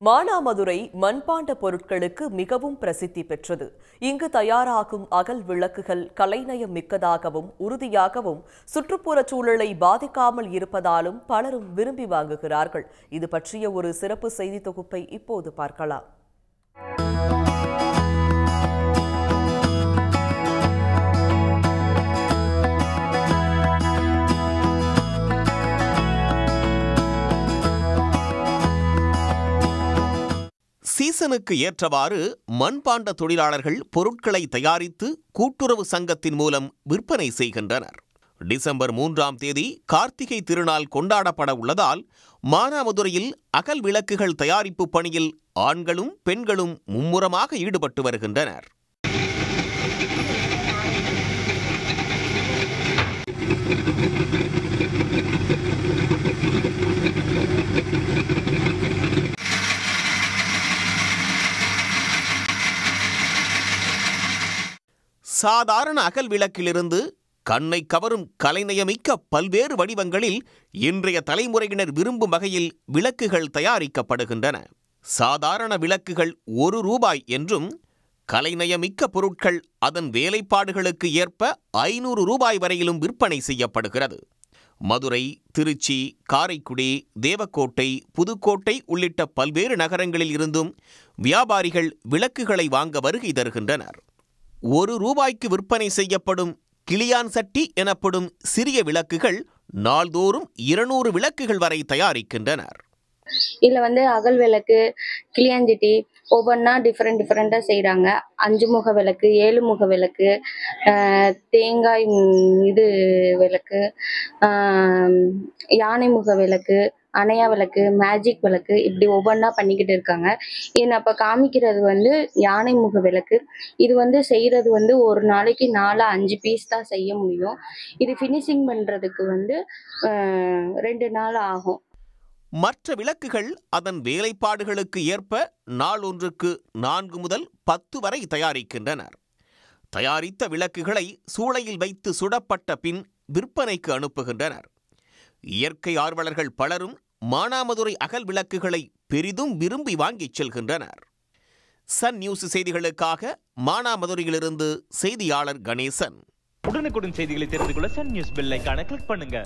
மானாமதுரை மண்பாண்ட பொருட்களுக்கு மிகவும் பிரசித்தி பெற்றது. இங்கு தயாராகும் அகல் விளக்குகள் கலைநயம் மிக்கதாகவும் உறுதியாகவும் சுற்றுப்புறச் சூழலை பாதிக்காமல் இருப்பதாலும் பலரும் விரும்பி வாங்குகிறார்கள். இது பற்றிய ஒரு சிறப்பு செய்தி தொகுப்பை இப்போது பார்க்கலாம். சீசனுக்கு ஏற்றவாறு மண்பாண்ட தொழிலாளர்கள் பொருட்களை தயாரித்து கூட்டுறவு சங்கத்தின் மூலம் விற்பனை செய்கின்றனர். டிசம்பர் 3ஆம் தேதி கார்த்திகை திருநாள் கொண்டாடப்பட உள்ளதால் மானாமதுரையில் அகல் விளக்குகள் தயாரிப்பு பணியில் ஆண்களும் பெண்களும் மும்முரமாக ஈடுபட்டு வருகின்றனர். சாதாரண அகல் விளக்கிலிருந்து கண்ணை கவரும் கலைநயமிக்க பல்வேறு வடிவங்களில் இன்றைய தலைமுறையினர் விரும்பும் வகையில் விளக்குகள் தயாரிக்கப்படுகின்றன. சாதாரண விளக்குகள் ₹1 என்றும் கலைநயமிக்க பொருட்கள் அதன் வேலைப்பாடுகளுக்கு ஏற்ப ₹500 வரையிலும் விற்பனை செய்யப்படுகிறது. மதுரை, திருச்சி, காரைக்குடி, தேவக்கோட்டை, புதுக்கோட்டை உள்ளிட்ட பல்வேறு நகரங்களில் இருந்தும் வியாபாரிகள் விளக்குகளை வாங்க வருகை தருகின்றனர். ₹1 விற்பனை செய்யப்படும் கிளியான் சட்டி எனப்படும் சிறிய விளக்குகள் நாள்தோறும் 200 விளக்குகள் வரை தயாரிக்கின்றனர். இதுல அகல் விளக்கு, கிளியாஞ்சட்டி ஒவ்வொன்றா டிஃப்ரெண்டா செய்கிறாங்க. 5 முக விளக்கு, 7 முக விளக்கு, தேங்காய் விளக்கு, யானை முக விளக்கு, அணையா விளக்கு, மேஜிக் விளக்கு, இப்படி ஒவ்வொன்றா பண்ணிக்கிட்டு இருக்காங்க. இது நான் இப்போ காமிக்கிறது யானை முக விளக்கு. இது செய்கிறது ஒரு நாளைக்கு 4-5 பீஸ் தான் செய்ய முடியும். இது ஃபினிஷிங் பண்ணுறதுக்கு 2 நாள் ஆகும். மற்ற விளக்குகள் அதன் வேலைப்பாடுகளுக்கு ஏற்ப நாள் ஒன்றுக்கு 4 முதல் 10 வரை தயாரிக்கின்றனர். தயாரித்த விளக்குகளை சூளையில் வைத்து சுடப்பட்ட பின் விற்பனைக்கு அனுப்புகின்றனர். இயற்கை ஆர்வலர்கள் பலரும் மானாமதுரை அகல் விளக்குகளை பெரிதும் விரும்பி வாங்கிச் செல்கின்றனர். சன் நியூஸ் செய்திகளுக்காக மானாமதுரையிலிருந்து செய்தியாளர் கணேசன். உடனுக்குடன் செய்திகளை தெரிந்து கொள்ள சன் நியூஸ் பெல் ஐகானை கிளிக் பண்ணுங்க.